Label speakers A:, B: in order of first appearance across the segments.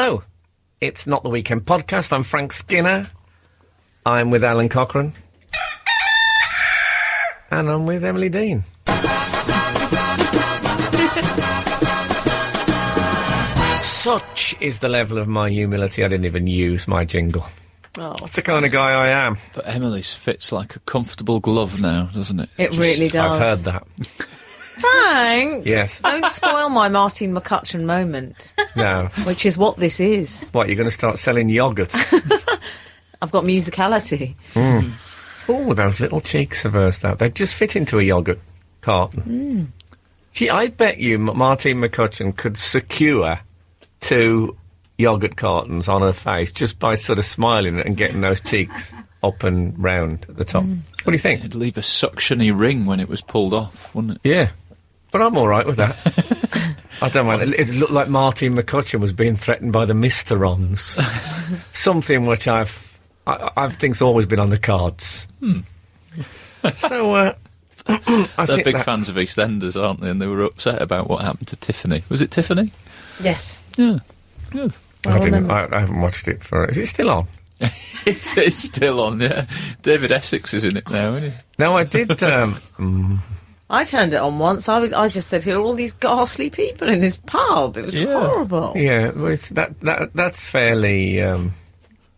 A: Hello. It's Not the Weekend Podcast. I'm Frank Skinner. I'm with Alan Cochrane. And I'm with Emily Dean. Such is the level of my humility, I didn't even use my jingle.
B: Oh.
A: That's the kind of guy I am.
C: But Emily's fits like a comfortable glove now, doesn't it?
B: It really does.
A: I've heard that.
B: Frank!
A: Yes.
B: Don't spoil my Martin McCutcheon moment.
A: No.
B: Which is what this is.
A: What, you're going to start selling yoghurt?
B: I've got musicality.
A: Oh, those little cheeks of hers, though. They just fit into a yoghurt carton. Gee, I bet you Martin McCutcheon could secure 2 yoghurt cartons on her face just by sort of smiling and getting those cheeks up and round at the top. What do you think?
C: It'd leave a suctiony ring when it was pulled off, wouldn't it?
A: Yeah. But I'm all right with that. I don't mind. It looked like Martin McCutcheon was being threatened by the Mysterons. Something which I think's always been on the cards. So, I
C: They're
A: think
C: big fans of EastEnders, aren't they? And they were upset about what happened to Tiffany. Was it Tiffany?
B: Yes.
C: Yeah. Good.
A: I haven't watched it for... Is it still on?
C: It is still on, yeah. David Essex is in it now, isn't he?
A: No, I did...
B: I turned it on once. I just said, here are all these ghastly people in this pub. It was horrible.
A: Yeah, well, that's fairly...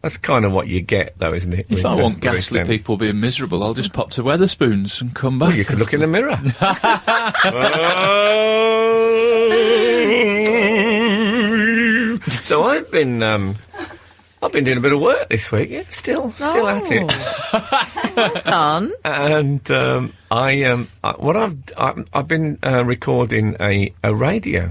A: that's kind of what you get, though, isn't it?
C: If I want ghastly people being miserable, I'll just pop to Weatherspoons and come back.
A: Well, you could look in the mirror. So I've been doing a bit of work this week. Yeah, still at it.
B: Well done.
A: And I've been recording a radio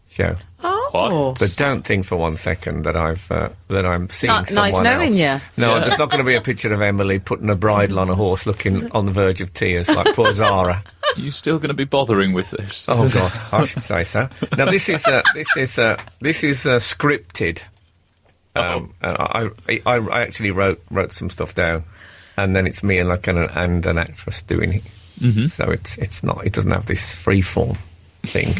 A: show.
B: Oh.
A: But don't think for one second that I'm seeing someone
B: nice knowing
A: else.
B: you.
A: No, there's not going to be a picture of Emily putting a bridle on a horse, looking on the verge of tears like poor Zara.
C: Are you still going to be bothering with this?
A: Oh God, I should say so. Now this is scripted. I actually wrote some stuff down, and then it's me and an actress doing it. So it doesn't have this free form thing.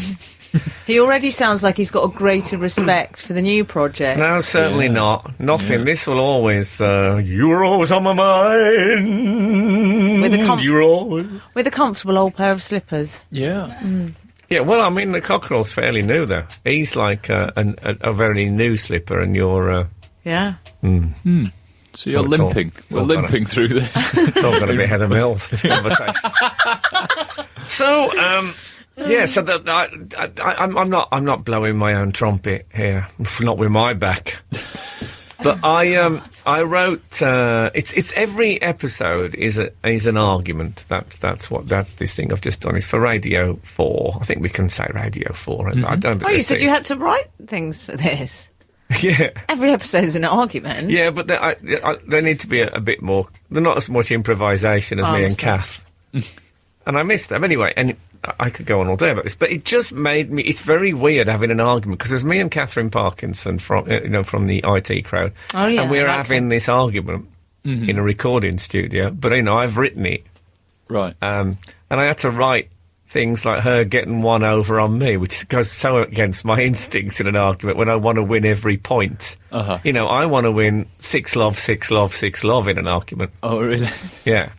B: He already sounds like he's got a greater respect for the new project.
A: No, certainly not. Nothing. Yeah. This will always... you were always on my mind.
B: With a comfortable old pair of slippers.
C: Yeah.
A: Yeah, well, I mean, the Cockerel's fairly new, though. He's like a very new slipper, and you're...
B: Yeah.
C: So you're limping. We're limping through this.
A: It's all going to be Heather Mills, this conversation. So, yeah, so I'm not blowing my own trumpet here, not with my back. But I wrote. It's every episode is an argument. That's this thing I've just done. It's for Radio 4. I think we can say Radio 4. I don't.
B: Oh, you said you had to write things for this.
A: Yeah.
B: Every episode's an argument.
A: Yeah, but there need to be a bit more. There's not as much improvisation as me and Kath. And I missed them anyway. And I could go on all day about this, but it just made me... It's very weird having an argument, because there's me and Catherine Parkinson from the IT crowd, and we're having this argument in a recording studio, but, I've written it.
C: Right.
A: And I had to write things like her getting one over on me, which goes so against my instincts in an argument when I want to win every point. I want to win 6-love, 6-love, 6-love in an argument.
C: Oh, really?
A: Yeah.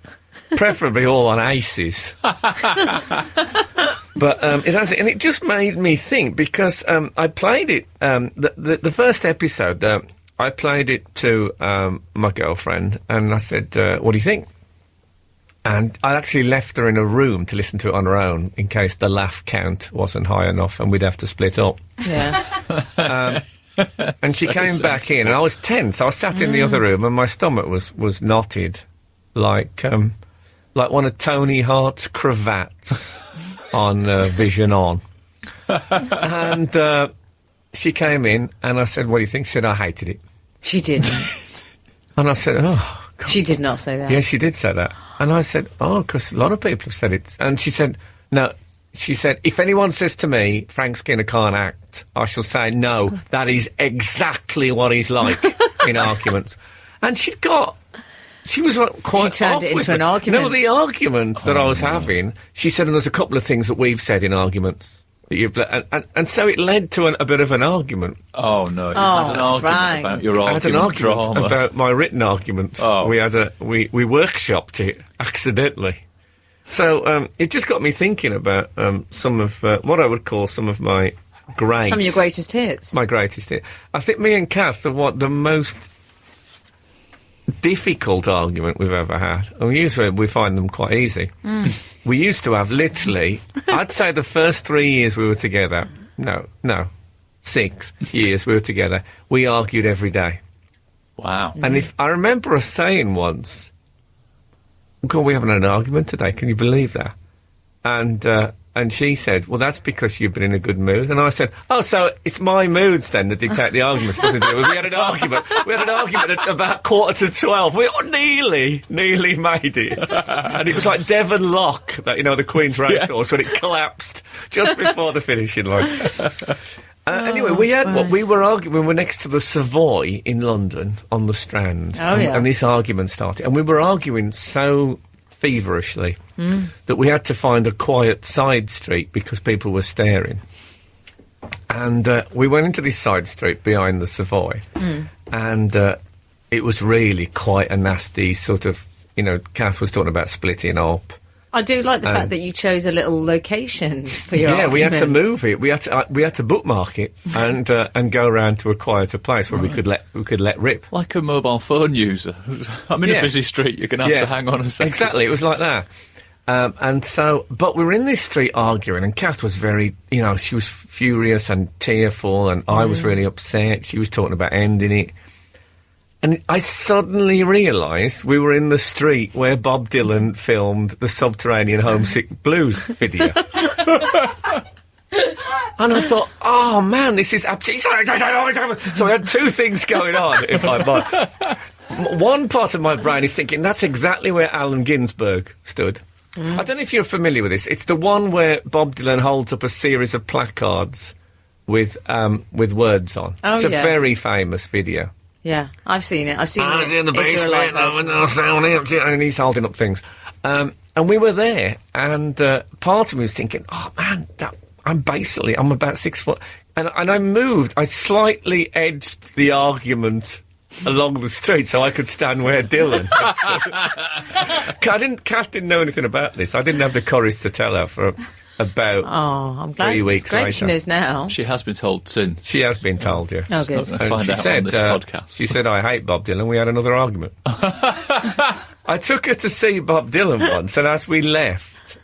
A: Preferably all on aces. But it has, and it just made me think, because I played it, the first episode, I played it to my girlfriend, and I said, what do you think? And I actually left her in a room to listen to it on her own, in case the laugh count wasn't high enough and we'd have to split up.
B: Yeah.
A: And she came back in, and I was tense. I was sat in the other room, and my stomach was knotted like one of Tony Hart's cravats on Vision On. And she came in, and I said, what do you think? She said, I hated it.
B: She didn't.
A: And I said, oh, God.
B: She did not say that.
A: Yeah, she did say that. And I said, oh, because a lot of people have said it. And she said, no. She said, if anyone says to me, Frank Skinner can't act, I shall say, no, that is exactly what he's like in arguments. And she was like, quite
B: she turned
A: off
B: it
A: with
B: into an argument.
A: No, the argument that I was having, she said, and there's a couple of things that we've said in arguments. And so it led to a bit of an argument.
C: Oh no! You had an argument
B: Frank.
C: about your
A: I had an
C: argument
A: argument
C: drama.
A: about my written argument.
C: Oh.
A: We workshopped it accidentally. So it just got me thinking about some of what I would call some of my
B: Some of your greatest hits.
A: my greatest hit. I think me and Kath are the most difficult argument we've ever had. And usually we find them quite easy. We used to have literally, I'd say the first 3 years we were together, no, 6 years we were together, we argued every day.
C: Wow.
A: And if I remember us saying once, God, we haven't had an argument today, can you believe that? And she said, well, that's because you've been in a good mood. And I said, oh, so it's my moods then that dictate the arguments. Nothing to do with. We had an argument. At about 11:45. We nearly made it. And it was like Devon Lock, that, the Queen's Racehorse, when it collapsed just before the finishing line. Anyway, we were arguing. We were next to the Savoy in London on the Strand. And this argument started. And we were arguing so feverishly that we had to find a quiet side street because people were staring. And we went into this side street behind the Savoy. And it was really quite a nasty sort of, Kath was talking about splitting up.
B: I do like the fact that you chose a little location for your argument.
A: We had to move it. We had to bookmark it and go around to a quieter place where we could let rip.
C: Like a mobile phone user. I'm in a busy street. You're going to have to hang on a second.
A: Exactly. It was like that. But we were in this street arguing, and Kath was very, she was furious and tearful, and I was really upset. She was talking about ending it. And I suddenly realised we were in the street where Bob Dylan filmed the Subterranean Homesick Blues video. And I thought, oh man, this is absolutely... So I had two things going on in my mind. One part of my brain is thinking, that's exactly where Allen Ginsberg stood. I don't know if you're familiar with this. It's the one where Bob Dylan holds up a series of placards with words on.
B: Oh,
A: it's a
B: yes.
A: very famous video.
B: Yeah, I've seen it. I was
A: in the basement, and he's holding up things. And we were there, and part of me was thinking, oh man, I'm about 6 foot. And I moved, I slightly edged the argument along the street so I could stand where Dylan stood. Kath didn't know anything about this. I didn't have the courage to tell her for about
B: I'm glad
A: 3 weeks later.
B: she knows now.
C: She has been told since.
A: She has been told, yeah.
B: Oh,
C: She's not
B: good.
C: going to find out on this podcast.
A: She said, I hate Bob Dylan. We had another argument. I took her to see Bob Dylan once, and as we left,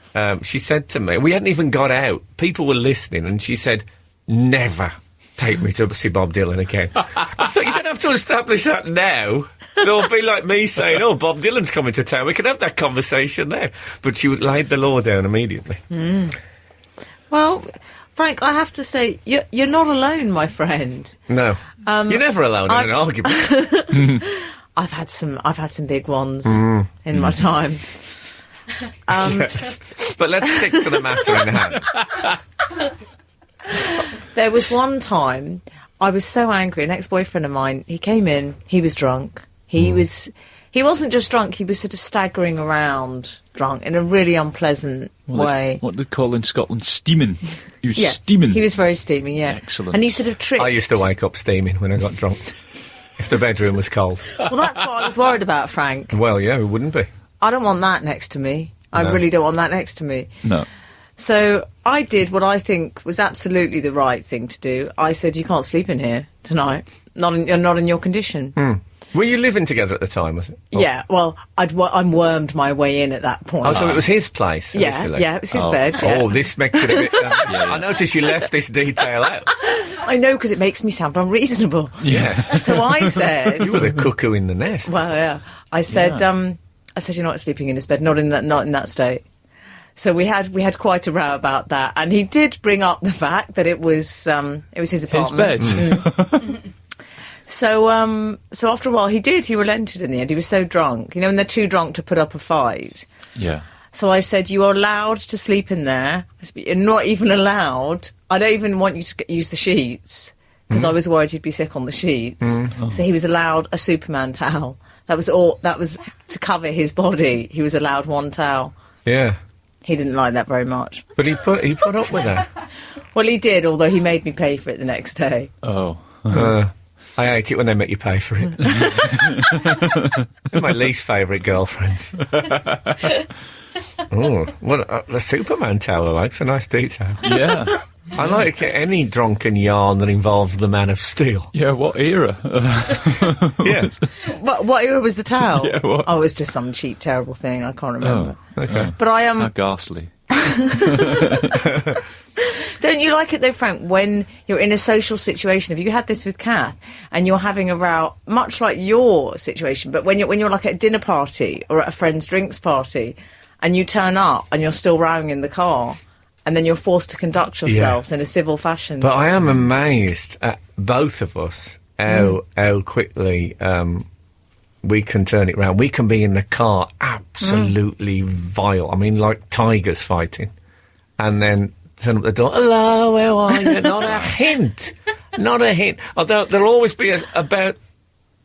A: she said to me, we hadn't even got out, people were listening, and she said, never take me to see Bob Dylan again. I thought, you don't have to establish that now. It'll be like me saying, oh, Bob Dylan's coming to town. We can have that conversation there. But she laid the law down immediately.
B: Well, Frank, I have to say, you're not alone, my friend.
A: No. You're never alone in an argument.
B: I've had some big ones in my time.
A: Yes. But let's stick to the matter in hand.
B: There was one time I was so angry. An ex-boyfriend of mine, he came in, he was drunk. He wasn't just drunk, he was sort of staggering around drunk in a really unpleasant way.
C: What they call in Scotland steaming. He was steaming.
B: He was very steaming, yeah.
C: Excellent.
B: And he sort of tripped.
A: I used to wake up steaming when I got drunk. If the bedroom was cold.
B: Well, that's what I was worried about, Frank.
A: Well, yeah, it wouldn't be.
B: I don't want that next to me. I
A: No.
B: really don't want that next to me.
C: No.
B: So I did what I think was absolutely the right thing to do. I said, you can't sleep in here tonight. Not in your condition.
A: Were you living together at the time, was it? Or-
B: Yeah, well, I wormed my way in at that point.
A: Oh, so it was his place
B: yeah,
A: initially?
B: it was his bed. Yeah.
A: Oh, this makes it a bit... I noticed you left this detail out.
B: I know, because it makes me sound unreasonable.
A: Yeah.
B: So I said...
A: You were the cuckoo in the nest.
B: Well, yeah. I said, you're not sleeping in this bed, not in that state. So we had quite a row about that, and he did bring up the fact that it was his apartment.
C: His bed.
B: So after a while, he relented in the end. He was so drunk, when they're too drunk to put up a fight.
C: Yeah.
B: So I said, you are allowed to sleep in there. You're not even allowed. I don't even want you to use the sheets, because I was worried he'd be sick on the sheets. So he was allowed a Superman towel. That was all. That was to cover his body. He was allowed one towel.
A: Yeah.
B: He didn't like that very much.
A: But he put up with that.
B: Well, he did, although he made me pay for it the next day.
C: Oh.
A: I hate it when they make you pay for it. They're my least favourite girlfriends. Oh, what the Superman towel I like. It's a nice detail.
C: Yeah.
A: I like any drunken yarn that involves the Man of Steel.
C: Yeah, what era?
A: Yeah.
B: What era was the towel?
C: Yeah, what?
B: Oh, it was just some cheap, terrible thing. I can't remember.
A: Okay.
B: But I
C: How ghastly.
B: Don't you like it though, Frank, when you're in a social situation? Have you had this with Kath and you're having a row, much like your situation, but when you're like at a dinner party or at a friend's drinks party and you turn up and you're still rowing in the car and then you're forced to conduct yourselves in a civil fashion?
A: But I am amazed at both of us how quickly we can turn it round. We can be in the car absolutely vile. I mean, like tigers fighting. And then turn up the door, hello, how are you? Not a hint. Not a hint. Although there'll always be about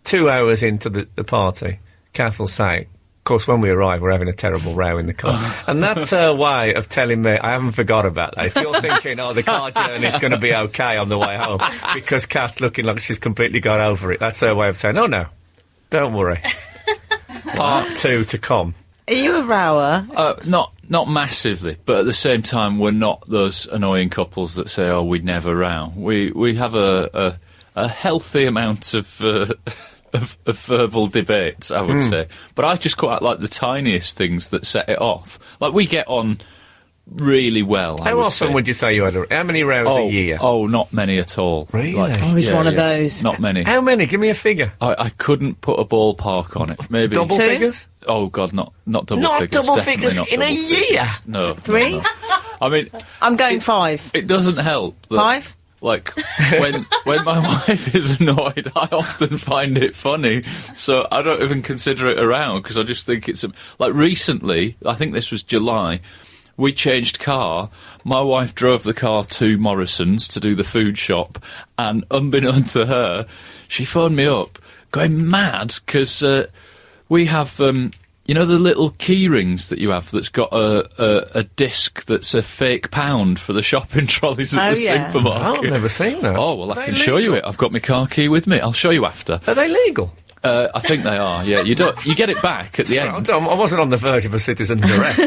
A: 2 hours into the party, Kath will say, of course, when we arrive, we're having a terrible row in the car. And that's her way of telling me, I haven't forgot about that. If you're thinking, the car journey's going to be okay on the way home, because Kath's looking like she's completely got over it, that's her way of saying, oh, no, don't worry. Part 2 to come.
B: Are you a rower?
C: Not massively, but at the same time, we're not those annoying couples that say, "Oh, we'd never row." We have a healthy amount of verbal debate, I would say. But I just quite like the tiniest things that set it off. Like, we get on really well.
A: How often would you say you had how many rows a year?
C: Oh, not many at all.
A: Really?
B: He's one of those.
C: Not many.
A: How many? Give me a figure.
C: I couldn't put a ballpark on it. Maybe
A: double
B: 2?
A: figures?
C: Oh God, not double
A: not
C: figures.
A: Double
C: Definitely
A: figures
C: not
A: in
C: double
A: a
C: figures.
A: year?
C: No.
B: 3?
C: No. I mean,
B: I'm going 5.
C: it doesn't help. That,
B: 5?
C: Like, when my wife is annoyed, I often find it funny, so I don't even consider it around, because I just think it's... Like, recently, I think this was July, we changed car. My wife drove the car to Morrison's to do the food shop, and unbeknown to her, she phoned me up, going mad, because we have... you know the little key rings that you have that's got a disc that's a fake pound for the shopping trolleys at the supermarket?
A: I've never seen that.
C: Oh, well,
A: Are
C: I
A: they
C: can show you
A: legal?
C: it. I've got my car key with me. I'll show you after.
A: Are they legal?
C: I think they are, yeah. You get it back at the end.
A: I wasn't on the verge of a citizen's arrest.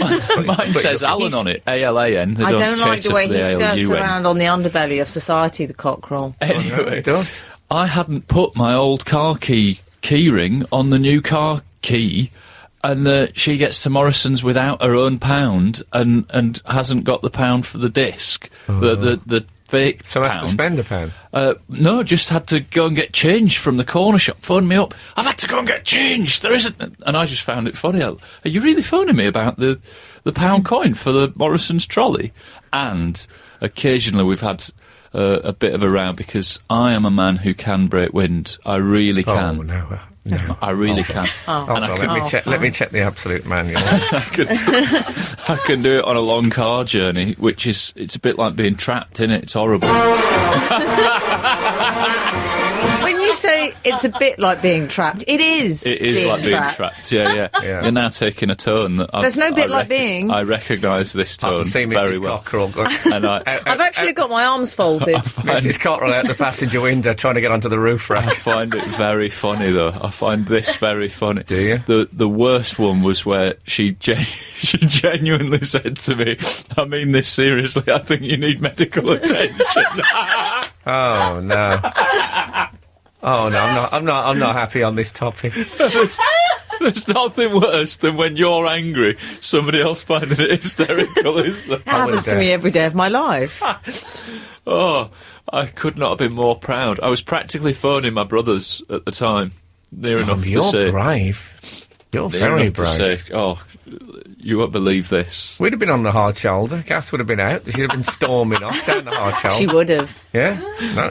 C: Mine says Alun on it, A-L-A-N. They
B: I don't like
C: cater
B: the way
C: for
B: he skirts
C: A-L-U-N.
B: around on the underbelly of society, the cockerel.
C: Anyway,
A: It does.
C: I hadn't put my old car key ring on the new car key, and she gets to Morrison's without her own pound and hasn't got the pound for the disc. The fake
A: So I
C: pound.
A: have to spend a pound.
C: No, just had to go and get change from the corner shop. Phoned me up. I've had to go and get change. There isn't... And I just found it funny. Are you really phoning me about the pound coin for the Morrison's trolley? And occasionally we've had a bit of a row because I am a man who can break wind. I really can.
A: Oh, no.
C: I really can.
A: And let me check the absolute manual.
C: I can do it on a long car journey, which it's a bit like being trapped in it. It's horrible.
B: When you say it's a bit like being trapped, it is.
C: It is like being trapped. Yeah. You're now taking a tone that
B: There's no bit like being.
C: I recognise this
A: I
C: tone
A: can see
C: very
A: Mrs.
C: well.
A: Cockerell.
C: And
B: I've actually got my arms folded.
A: Mrs. Cockerell out the passenger window trying to get onto the roof rack.
C: I find it very funny, though. I find this very funny.
A: Do you?
C: The worst one was where she genuinely said to me, I mean this seriously, I think you need medical attention.
A: Oh, no. Oh, no, I'm not happy on this topic.
C: There's nothing worse than when you're angry, somebody else finding it hysterical, is there?
B: It happens to me every day of my life.
C: Oh, I could not have been more proud. I was practically phoning my brothers at the time. Near enough to say...
A: You're brave. You're
C: near
A: very
C: enough to
A: brave.
C: say, oh, you won't believe this.
A: We'd have been on the hard shoulder. Kath would have been out. She'd have been storming off down the hard shoulder.
B: She would have.
A: Yeah?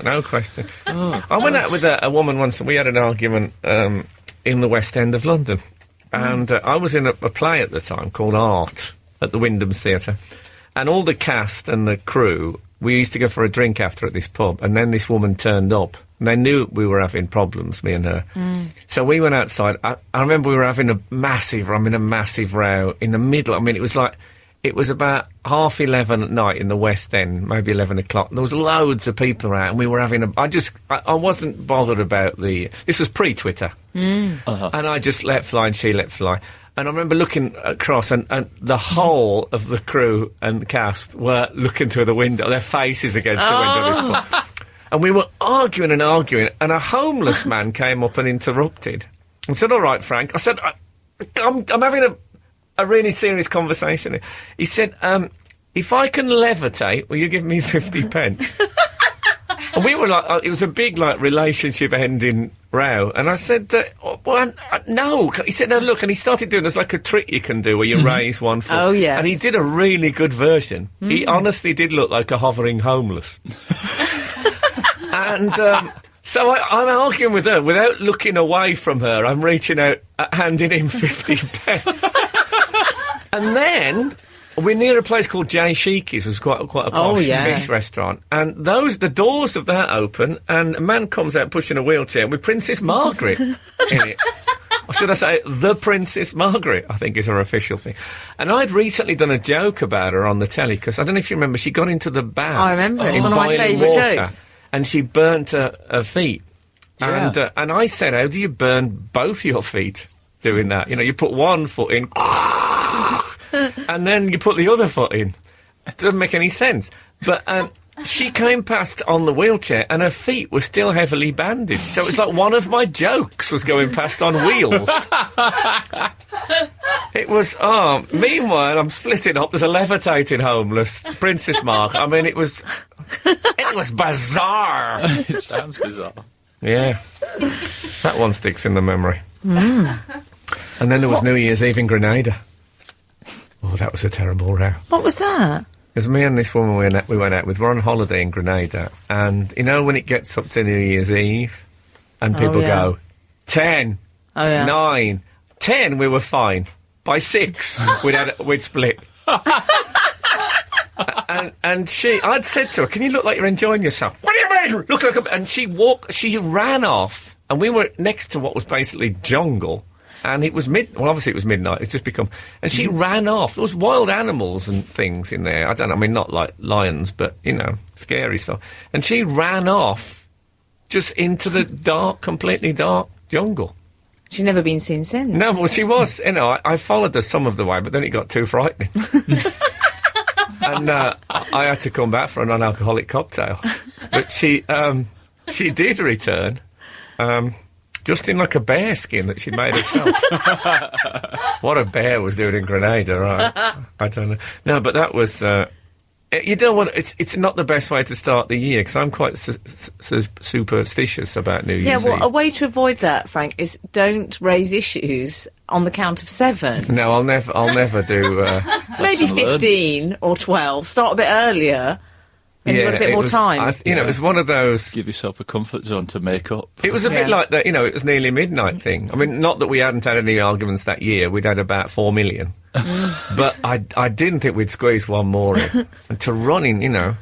A: No question. I went out with a woman once, and we had an argument in the West End of London. And I was in a play at the time called Art at the Wyndham's Theatre. And all the cast and the crew, we used to go for a drink after at this pub, and then this woman turned up. And they knew we were having problems, me and her. So we went outside. I remember we were having a massive row in the middle. I mean, it was like it was about 11:30 at night in the West End, maybe 11 o'clock. There was loads of people around, and we were having I wasn't bothered about this was pre-Twitter.
C: Uh-huh.
A: And I just let fly and she let fly. And I remember looking across, and the whole of the crew and the cast were looking through the window, their faces against the window at this point. And we were arguing, and a homeless man came up and interrupted and said, "All right, Frank." I said, I'm having a really serious conversation. He said, "If I can levitate, will you give me 50 pence?" And we were like, it was a big, like, relationship-ending row. And I said, well, no. He said, no, look. And he started doing, there's like a trick you can do where you raise one foot.
B: Oh, yes.
A: And he did a really good version. He honestly did look like a hovering homeless. And so I'm arguing with her. Without looking away from her, I'm reaching out, handing him 50 pence. And then we're near a place called Jay Sheiky's, which was quite a posh fish restaurant. And the doors of that open, and a man comes out pushing a wheelchair with Princess Margaret in it. Or should I say, the Princess Margaret, I think is her official thing. And I'd recently done a joke about her on the telly, because I don't know if you remember, she got into the bath.
B: I remember, it's
A: in
B: one of my
A: boiling
B: favourite
A: water,
B: jokes.
A: and she burnt her feet.
C: Yeah.
A: And I said, how do you burn both your feet doing that? You know, you put one foot in, and then you put the other foot in. It doesn't make any sense. But she came past on the wheelchair, and her feet were still heavily bandaged. So it was like one of my jokes was going past on wheels. It was, meanwhile, I'm splitting up. There's a levitating homeless, Princess Mark. I mean, it was bizarre.
C: It sounds bizarre.
A: Yeah. That one sticks in the memory. And then there was New Year's Eve in Grenada. Oh, that was a terrible row.
B: What was that?
A: It was me and this woman we went out with. We're on holiday in Grenada. And, you know, when it gets up to New Year's Eve and people go, 10, 9, 10, we were fine. By 6, we'd split. And I'd said to her, can you look like you're enjoying yourself? What do you mean? Look like and she ran off, and we were next to what was basically jungle, and it was obviously it was midnight, it's just become, and she ran off. There was wild animals and things in there, I mean, not like lions, but, you know, scary stuff. And she ran off just into the completely dark jungle.
B: She's never been seen since.
A: No, well, she was, you know, I followed her some of the way, but then it got too frightening. And I had to come back for a non-alcoholic cocktail. But she did return, just in like a bear skin that she'd made herself. What a bear was doing in Grenada, right? I don't know. No, but that was... you don't want... It's not the best way to start the year, because I'm quite superstitious about New Year's Eve.
B: A way to avoid that, Frank, is don't raise issues on the count of 7.
A: No, I'll never do...
B: Maybe 15 or 12. Start a bit earlier, and you've got a bit more time.
A: It was one of those...
C: Give yourself a comfort zone to make up.
A: It was a bit like that, you know, it was nearly midnight thing. I mean, not that we hadn't had any arguments that year. We'd had about 4 million. But I didn't think we'd squeeze one more in. And to run in, you know,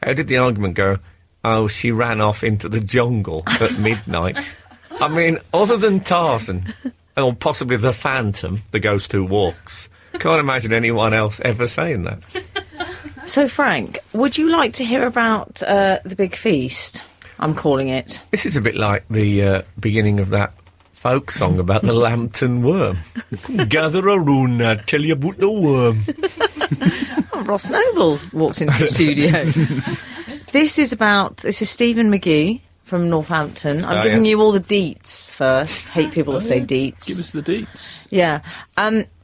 A: how did the argument go? Oh, she ran off into the jungle at midnight. I mean, other than Tarzan, or possibly the Phantom, the ghost who walks, can't imagine anyone else ever saying that.
B: So, Frank, would you like to hear about the big feast? I'm calling it.
A: This is a bit like the beginning of that folk song about the Lambton worm. Gather around, I'll tell you about the worm.
B: Oh, Ross Noble's walked into the studio. This is Stephen McGee from Northampton. I'm giving you all the deets first. Hate people that say deets.
C: Give us the deets.
B: Yeah.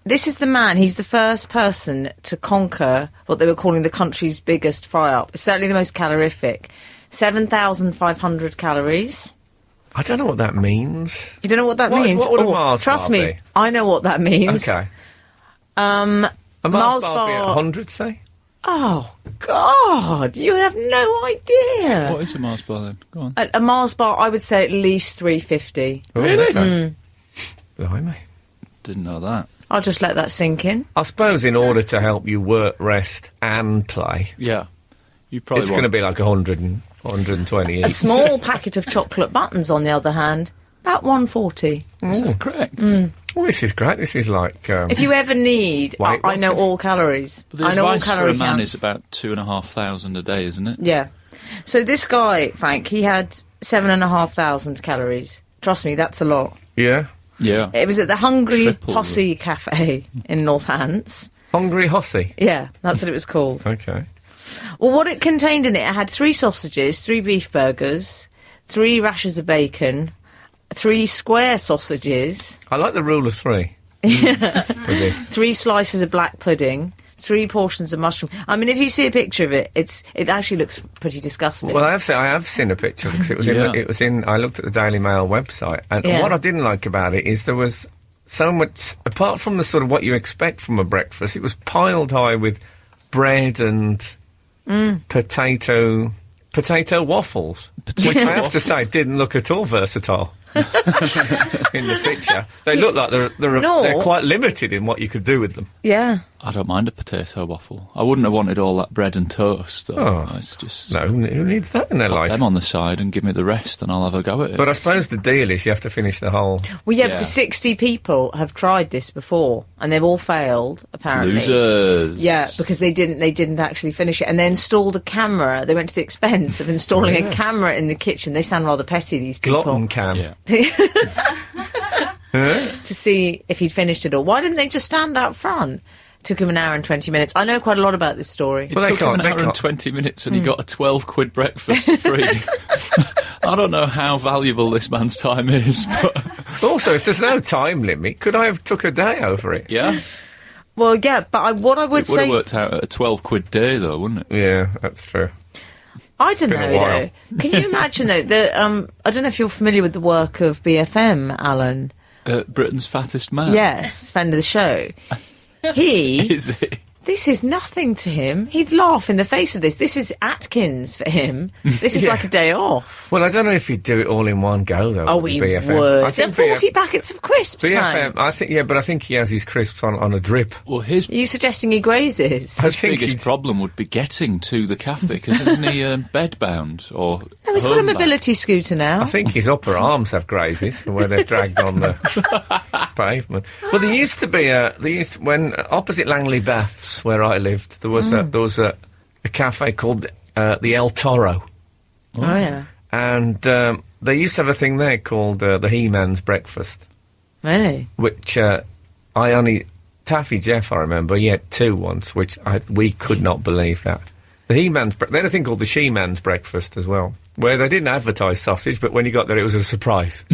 B: This is the man. He's the first person to conquer what they were calling the country's biggest fry-up. It's certainly the most calorific. 7,500 calories.
A: I don't know what that means.
B: You don't know what that means?
A: What would a Mars
B: trust
A: bar
B: me,
A: be?
B: I know what that means.
A: Okay.
B: A
A: Mars bar be at 100, say?
B: Oh, God, you have no idea.
C: What is a Mars bar then? Go on.
B: A Mars bar, I would say at least 350.
C: Really?
A: Okay. Blimey.
C: Didn't know that.
B: I'll just let that sink in.
A: I suppose in order to help you work, rest and play,
C: Yeah. You probably
A: it's going to be like 100 and 120
B: A
A: each.
B: small packet of chocolate buttons, on the other hand, About 140.
C: Is that correct?
A: Well, this is great. This is like...
B: If you ever need...
A: Weight
B: I know
A: Watchers.
B: all calories.
C: But the
B: I know all
C: advice for
B: calorie
C: a man
B: counts.
C: is about 2,500 a day, isn't it?
B: Yeah. So this guy, Frank, he had 7,500 calories. Trust me, that's a lot.
A: Yeah.
C: Yeah.
B: It was at the Hungry
C: Triple.
B: Posse Cafe in Northants.
A: Hungry Hossie.
B: Yeah, that's what it was called.
A: Okay.
B: Well, what it contained in it had 3 sausages, 3 beef burgers, 3 rashers of bacon, 3 square sausages,
A: I like the rule of 3. With this.
B: 3 slices of black pudding, 3 portions of mushroom. I mean, if you see a picture of it, it actually looks pretty disgusting.
A: Well, I have seen a picture because it was
C: Yeah.
A: I looked at the Daily Mail website, and
B: Yeah.
A: what I didn't like about it is there was so much, apart from the sort of what you expect from a breakfast, it was piled high with bread and potato waffles, which I have to say didn't look at all versatile. In the picture, they look like they're quite limited in what you could do with them.
B: Yeah.
C: I don't mind a potato waffle. I wouldn't have wanted all that bread and toast, though.
A: Oh.
C: It's just...
A: No, who needs that in their
C: Put
A: life?
C: them on the side and give me the rest and I'll have a go at it.
A: But I suppose the deal is you have to finish the whole.
B: Well, yeah,
C: Yeah.
B: because 60 people have tried this before, and they've all failed, apparently.
C: Losers.
B: Yeah, because they didn't actually finish it, and they installed a camera. They went to the expense of installing a camera in the kitchen. They sound rather petty, these people.
A: Glutton cam.
C: Yeah.
B: To see if he'd finished it all. Why didn't they just stand out front? Took him an hour and 20 minutes. I know quite a lot about this story.
C: It
A: Well, they
C: took him
A: can't-
C: an
A: they
C: hour and
A: can't-
C: 20 minutes and he got a 12 quid breakfast free. I don't know how valuable this man's time is, but
A: Also, if there's no time limit, could I have took a day over it?
C: yeah.
B: Well, yeah, but what I would
C: It would have
B: say...
C: worked out at a 12 quid day, though, wouldn't it?
A: Yeah, that's true.
B: I don't
A: been a
B: know,
A: while.
B: though. Can you imagine, though, that... I don't know if you're familiar with the work of BFM, Alan.
C: Britain's fattest man.
B: Yes, friend of the show. He...
C: Is it?
B: This is nothing to him. He'd laugh in the face of this. This is Atkins for him. This is
A: Yeah.
B: like a day off.
A: Well, I don't know if he'd do it all in one go, though.
B: Oh,
A: with
B: he
A: BFM.
B: would.
A: I
B: There
A: think
B: are 40 packets of crisps,
A: BFM,
B: man.
A: but I think he has his crisps on a drip.
C: Well, his
B: Are you suggesting he grazes?
A: I think
C: biggest problem would be getting to the cafe, because isn't he bed-bound or
B: No, he's got a
C: homebound?
B: mobility scooter now.
A: I think his upper arms have grazes from where they're dragged on the pavement. Well, there used to be when opposite Langley Baths, where I lived, there was a cafe called the El Toro,
B: Oh, yeah.
A: and they used to have a thing there called the He-Man's Breakfast,
B: Really?
A: which Taffy Jeff, I remember, he had 2 once, which we could not believe that. The He-Man's they had a thing called the She-Man's Breakfast as well, where they didn't advertise sausage, but when you got there, it was a surprise.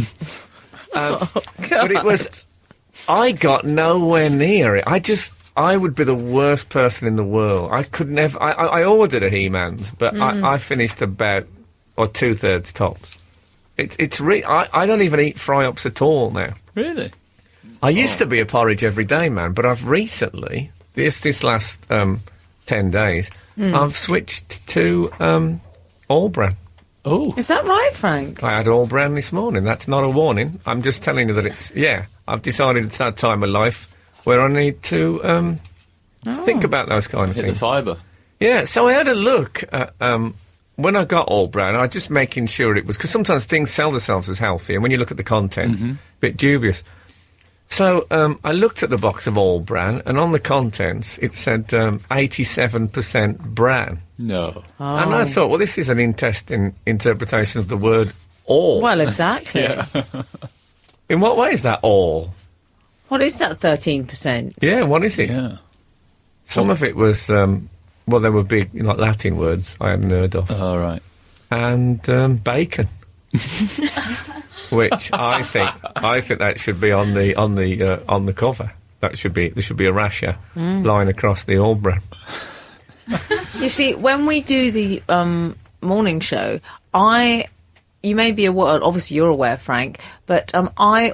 A: But it was. I got nowhere near it. I would be the worst person in the world. I could never. I ordered a He-Man's, but I finished about 2/3 tops. I don't even eat fry-ups at all now.
C: Really?
A: I used to be a porridge every day man, but I've recently, this last 10 days, I've switched to all bran.
C: Oh.
B: Is that right, Frank?
A: I had all bran this morning. That's not a warning. I'm just telling you that it's, I've decided it's that time of life where I need to think about those kind of
C: Hit the
A: things.
C: fibre.
A: Yeah, so I had a look at, when I got all bran, I was just making sure it was, because sometimes things sell themselves as healthy, and when you look at the contents, a bit dubious. So I looked at the box of all bran, and on the contents it said 87% bran.
C: No.
A: And I thought, well, this is an interesting interpretation of the word all.
B: Well, exactly.
C: Yeah.
A: In what way is that all?
B: What is that 13%?
A: Yeah, what is it?
C: Yeah.
A: Some of it was, they were big, like Latin words I hadn't heard of.
C: All right.
A: And bacon. Which I think that should be on the cover. There should be a rasher lying across the all bran.
B: You see, when we do the morning show, you may be aware, obviously you're aware, Frank, but I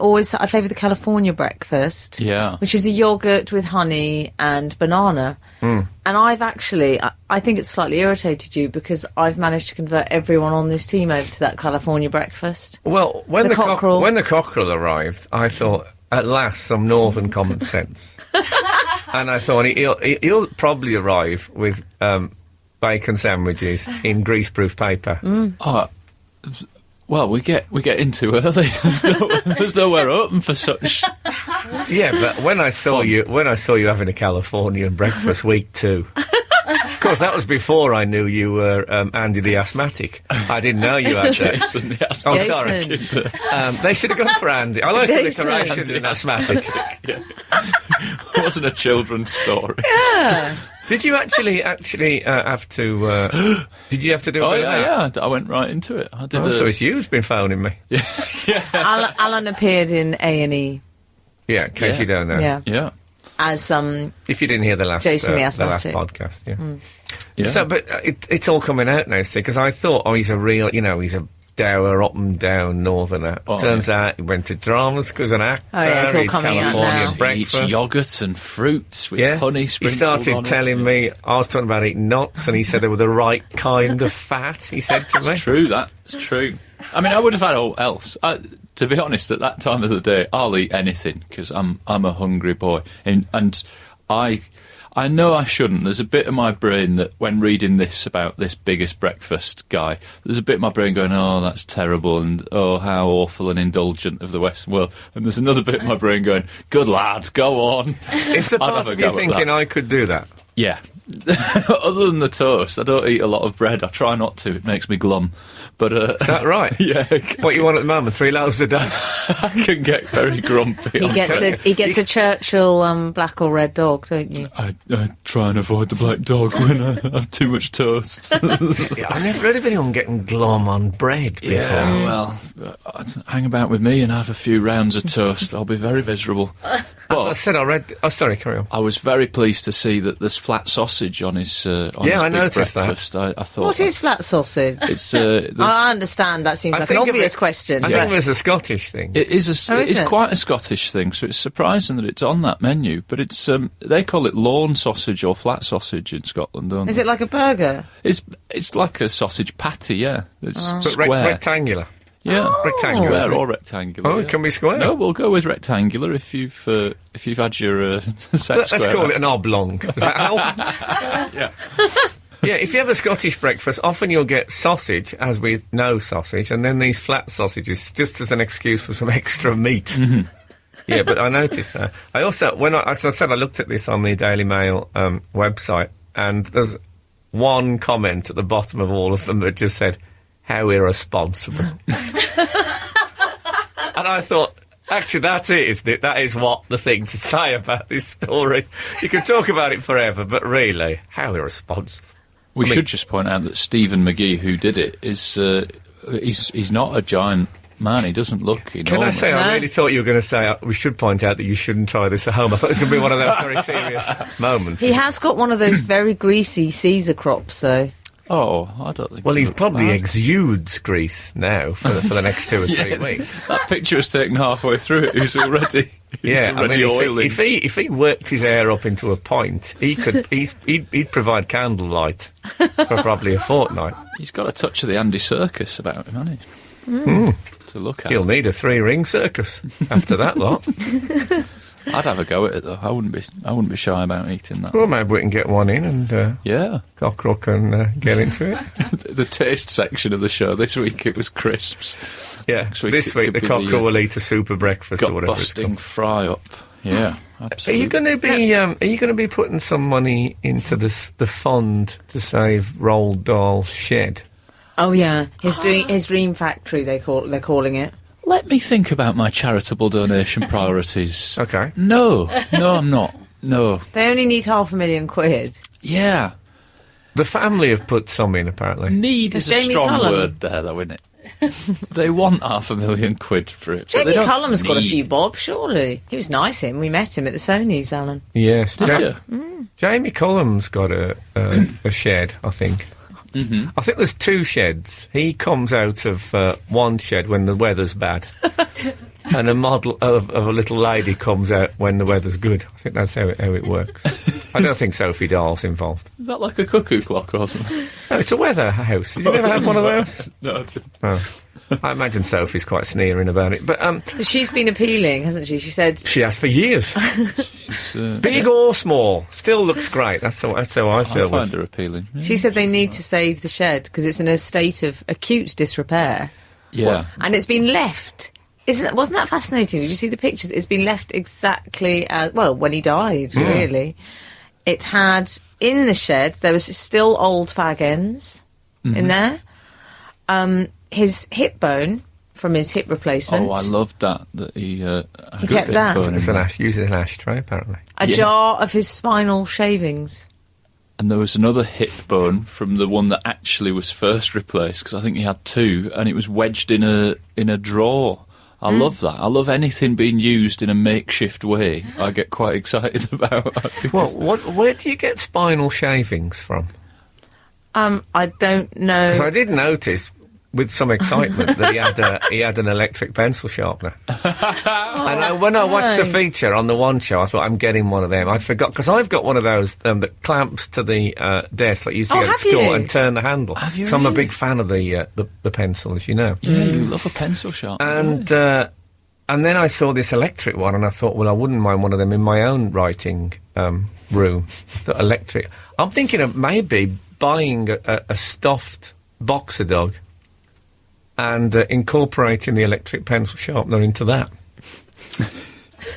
B: favour the California breakfast.
C: Yeah.
B: Which is a yoghurt with honey and banana. And I've actually, I think it's slightly irritated you because I've managed to convert everyone on this team over to that California breakfast.
A: Well, when
B: The cockerel.
A: when the cockerel arrived, I thought, at last, some northern common sense. And I thought he'll probably arrive with bacon sandwiches in greaseproof paper.
C: Oh, Well, we get in too early. There's nowhere open for such.
A: Yeah, but when I saw you having a Californian breakfast week 2. Of course, that was before I knew you were Andy the asthmatic. I didn't know you had that.
C: Jason the
A: Oh,
C: asthmatic.
A: sorry. They should have gone for Andy. I like the alliteration in asthmatic.
C: Yeah. It wasn't a children's story.
B: Yeah.
A: Did you actually have to? Did you have to do?
C: Oh
A: a bit of that?
C: yeah. I went right into it. I did.
A: So it's you who's been phoning me.
B: Alan appeared in A&E.
A: Yeah, in case you don't know.
C: Yeah.
B: As
A: If you didn't hear the last
B: Jason the
A: last
B: asthmatic.
A: podcast, yeah.
C: Yeah.
A: So, but it's all coming out now, see, because I thought, he's a real, he's a dour, up and down northerner. Turns out he went to drama school as an actor.
B: it's all
A: eats
B: coming out
A: Californian
B: now.
A: breakfast.
C: He eats yogurt and fruits with honey
A: He
C: sprinkled
A: started
C: on
A: telling
C: it.
A: me, I was talking about eating nuts, and he said they were the right kind of fat, he said to me.
C: True, that's true. I mean, I would have had all else. To be honest, at that time of the day, I'll eat anything because I'm a hungry boy, and I know I shouldn't. There's a bit of my brain that, when reading this about this biggest breakfast guy, there's a bit of my brain going, oh, that's terrible, and oh, how awful and indulgent of the Western world. And there's another bit of my brain going, good lad, go on.
A: Is the part of you thinking I could do that?
C: Yeah. Other than the toast, I don't eat a lot of bread. I try not to. It makes me glum. But
A: is that right?
C: Yeah.
A: What you want at the moment? 3 loaves a day?
C: I can get very grumpy.
B: He gets a Churchill black or red dog, don't you?
C: I try and avoid the black dog when I have too much toast.
A: Yeah, I've never heard of anyone getting glum on bread before.
C: Yeah, well, hang about with me and have a few rounds of toast. I'll be very miserable.
A: As I said, I read... Oh, sorry, carry on.
C: I was very pleased to see that there's flat sausage on his on his
A: I
C: big
A: noticed
C: breakfast.
A: that.
C: I thought...
B: What is flat sausage?
C: It's...
B: I understand that seems like an obvious question.
A: I think it was a Scottish thing.
C: It is
B: is it?
C: quite a Scottish thing, so it's surprising that it's on that menu. But it's they call it lawn sausage or flat sausage in Scotland, don't
B: Is
C: they?
B: it like a burger?
C: It's like a sausage patty, yeah. It's
A: But
C: square.
A: rectangular.
C: Yeah,
A: Rectangular.
C: square or rectangular.
A: Oh,
C: yeah.
A: it can be square.
C: No, we'll go with rectangular if you've had your set
A: Let's
C: square.
A: call it an oblong. Does that help?
C: Yeah.
A: Yeah, if you have a Scottish breakfast, often you'll get sausage, as with no sausage, and then these flat sausages, just as an excuse for some extra meat.
C: Mm-hmm.
A: Yeah, but I noticed that. I also, as I said, I looked at this on the Daily Mail website, and there's one comment at the bottom of all of them that just said, how irresponsible. And I thought, actually, that's it, isn't it? That is what the thing to say about this story. You can talk about it forever, but really, how irresponsible.
C: We should just point out that Stephen McGee, who did it, is he's not a giant man. He doesn't look enormous.
A: Can I say, I really thought you were going to say, we should point out that you shouldn't try this at home. I thought it was going to be one of those very serious moments.
B: He has got one of those very greasy Caesar crops, though.
C: Oh, I don't think.
A: Well, he
C: looks
A: probably
C: bad.
A: exudes grease now for the next 2 or 3 weeks.
C: That picture was taken halfway through it. He's already.
A: Yeah,
C: he's already oiling.
A: if he worked his hair up into a point, he'd provide candlelight for probably a fortnight.
C: He's got a touch of the Andy Serkis about him, hasn't he? To look at.
A: He'll need a 3-ring circus after that lot.
C: I'd have a go at it though. I wouldn't be shy about eating that.
A: Well, maybe we can get one in and
C: Yeah.
A: Cockerel can get into it.
C: The taste section of the show this week it was crisps.
A: Yeah,
C: Next week
A: this
C: it
A: week
C: could
A: the
C: be
A: Cockerel will eat a super breakfast or whatever it's
C: gut-busting
A: called.
C: fry up. Yeah,
A: Are
C: absolutely.
A: you going to be putting some money into the fund to save Roald Dahl's shed?
B: Oh yeah, his dream factory. They're calling it.
C: Let me think about my charitable donation priorities.
A: Okay.
C: No, I'm not. No.
B: They only need £500,000.
C: Yeah.
A: The family have put some in, apparently.
C: Need is a
B: Jamie
C: strong
B: Cullum.
C: word there, though, isn't it? They want £500,000 for it. but
B: Jamie
C: they don't
B: Cullum's got a
C: need-
B: few bob, surely. He was nice. We met him at the Sonys, Alan.
A: Yes.
C: Yeah.
A: Jamie Cullum's got a shed, I think. Mm-hmm. I think there's 2 sheds. He comes out of one shed when the weather's bad. And a model of a little lady comes out when the weather's good. I think that's how it works. I don't think Sophie Dahl's involved.
C: Is that like a cuckoo clock or something?
A: No, it's a weather house. Did you never have one of those?
C: No, I didn't.
A: Oh. I imagine Sophie's quite sneering about it. But
B: But she's been appealing, hasn't she? She said...
A: she has for years. Big or small, still looks great. That's how I feel.
C: I find her appealing. Yeah.
B: She said they need to save the shed because it's in a state of acute disrepair.
C: Yeah.
B: And it's been left. Wasn't that fascinating? Did you see the pictures? It's been left exactly as, when he died, really. It had, in the shed, there was still old fag ends in there. His hip bone from his hip replacement.
C: Oh, I loved that he
B: kept that.
A: Used as an ashtray, apparently.
B: A jar of his spinal shavings.
C: And there was another hip bone from the one that actually was first replaced, because I think he had two, and it was wedged in a drawer. I love that. I love anything being used in a makeshift way. I get quite excited about.
A: Well, where do you get spinal shavings from?
B: I don't know.
A: Because I did notice, with some excitement, that he had an electric pencil sharpener. And when I watched the feature on the One Show, I thought, I'm getting one of them. I forgot, because I've got one of those that clamps to the desk that you used to go to school and turn the handle.
C: Have you
A: so I'm a
C: really?
A: big fan of the pencil, as you know.
C: Yeah, you love a pencil sharpener.
A: And then I saw this electric one, and I thought, well, I wouldn't mind one of them in my own writing room. The electric. I'm thinking of maybe buying a stuffed boxer dog and incorporating the electric pencil sharpener into that.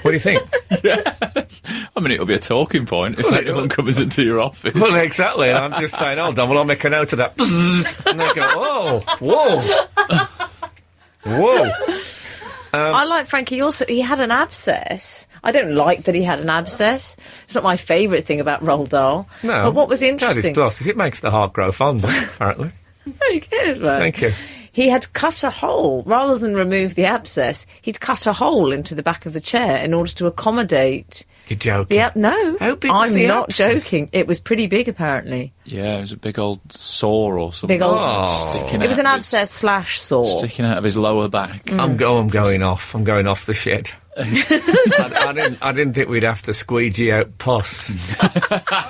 A: What do you think?
C: Yes. I mean, it'll be a talking point if anyone comes into your office.
A: Well, exactly. And I'm just saying, hold on, well, I'll make a note of that. And they go, whoa.
B: I like Frankie also. He had an abscess. I don't like that he had an abscess. It's not my favourite thing about Roald Dahl.
A: No.
B: But what was interesting...
A: That is plus, it makes the heart grow fonder, apparently.
B: Very good, man.
A: Thank you.
B: He had cut a hole, rather than remove the abscess, he'd cut a hole into the back of the chair in order to accommodate...
A: You're joking?
B: No,
A: How big was the
B: I'm not
A: abscess?
B: joking. It was pretty big, apparently.
C: Yeah, it was a big old sore or something.
B: Big old...
C: Sticking
B: It was
C: out
B: an
C: of his-
B: abscess / sore.
C: Sticking out of his lower back.
A: I'm going off. I'm going off the shed. I didn't think we'd have to squeegee out pus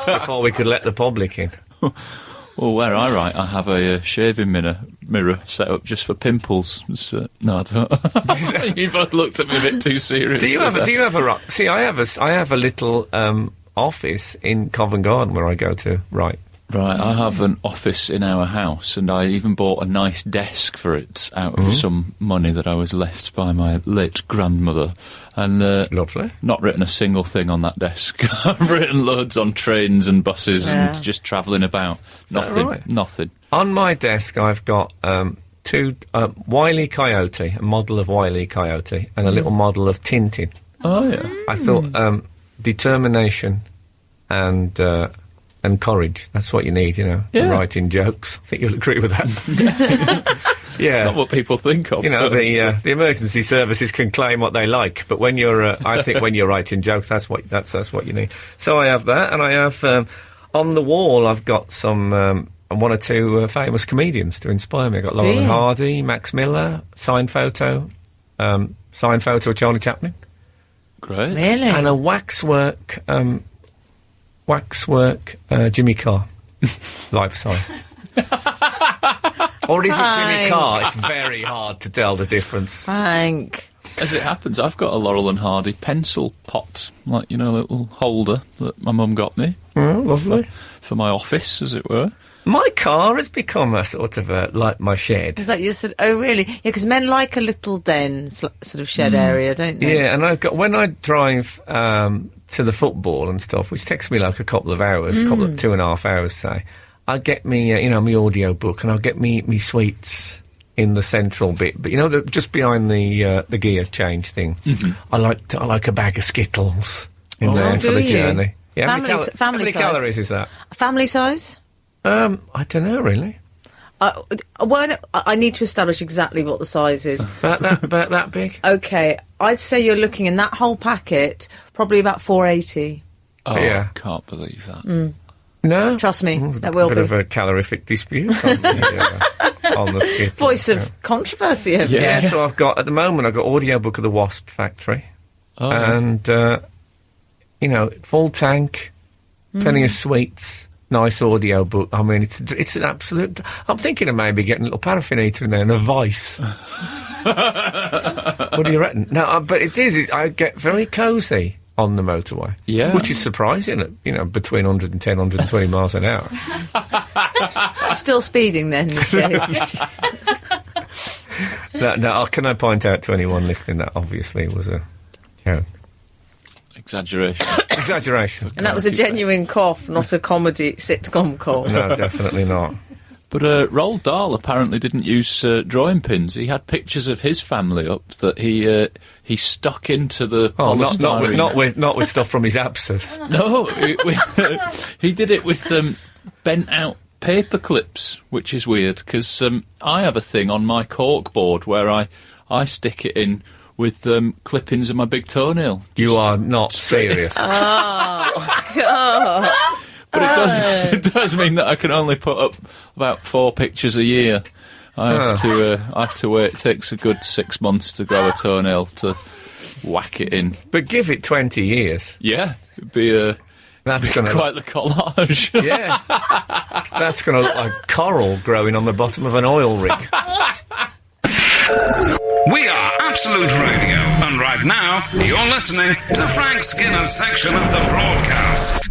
A: before we could let the public in.
C: Well, where I write, I have a shaving mirror set up just for pimples. No, I don't. You both looked at me a bit too serious.
A: Do you have a see? I have a little office in Covent Garden where I go to write.
C: Right, I have an office in our house, and I even bought a nice desk for it out of some money that I was left by my late grandmother. And
A: Lovely.
C: Not written a single thing on that desk. I've written loads on trains and buses and just travelling about. Nothing.
A: right?
C: Nothing.
A: On my desk, I've got two Wile E. Coyote, a model of Wile E. Coyote, and a little model of Tintin.
C: Oh yeah.
A: I thought determination and courage. That's what you need, you know.
C: Yeah.
A: Writing jokes. I think you'll agree with that. Yeah.
C: Not what people think of.
A: You know,
C: but
A: the emergency services can claim what they like, but when you're, I think when you're writing jokes, that's what you need. So I have that, and I have on the wall, I've got some one or two famous comedians to inspire me. I've got Laurel and Hardy, Max Miller, signed photo of Charlie Chaplin,
C: Great.
B: Really?
A: and a waxwork Jimmy Carr, life size. Or is it Jimmy Carr? It's very hard to tell the difference.
B: Frank.
C: As it happens, I've got a Laurel and Hardy pencil pot, like, you know, a little holder that my mum got me.
A: Oh, lovely.
C: For my office, as it were.
A: My car has become a sort of like my shed.
B: Is that you said? Oh, really? Yeah, because men like a little den, sort of shed area, don't they?
A: Yeah, and I've got when I drive to the football and stuff, which takes me like a couple of hours, 2.5 hours, say. I get me, my audio book, and I'll get me sweets in the central bit, but just behind the gear change thing. I like a bag of Skittles in there for the journey. Yeah, how many calories is that?
B: Family size?
A: I don't know really.
B: I need to establish exactly what the size is.
A: About that big.
B: Okay, I'd say you're looking in that whole packet probably about 480.
C: Oh,
A: Yeah.
C: I can't believe that.
A: No,
B: Trust me, that will
A: bit
B: be.
A: of a calorific dispute on the Skittles.
B: Voice of controversy over
C: Yeah.
A: Yeah, so I've got, at the moment, I've got audiobook of the Wasp Factory.
C: Oh,
A: And, full tank, plenty of sweets, nice audiobook. I mean, it's an absolute... I'm thinking of maybe getting a little paraffin heater in there and a vice. What do you reckon? No, but I get very cosy on the motorway.
C: Yeah.
A: Which is surprising at, between 110, 120 miles an hour.
B: Still speeding then, Jay.
A: No, can I point out to anyone listening that obviously was a
C: Exaggeration.
A: exaggeration.
B: And that was a genuine cough, not a comedy sitcom cough.
A: No, definitely not.
C: But Roald Dahl apparently didn't use drawing pins. He had pictures of his family up that he stuck into the polystyrene.
A: Not with stuff from his abscess.
C: No, he did it with bent out paper clips, which is weird because I have a thing on my cork board where I stick it in with clippings of my big toenail.
A: You are not serious.
B: Oh, God.
C: But it does mean that I can only put up about 4 pictures a year. I have to wait. It takes a good 6 months to grow a toenail to whack it in.
A: But give it 20 years.
C: Yeah, it'd be
A: That's going to
C: quite the collage.
A: Yeah, that's going to look like coral growing on the bottom of an oil rig.
D: We are Absolute Radio, and right now you're listening to Frank Skinner's section of the broadcast.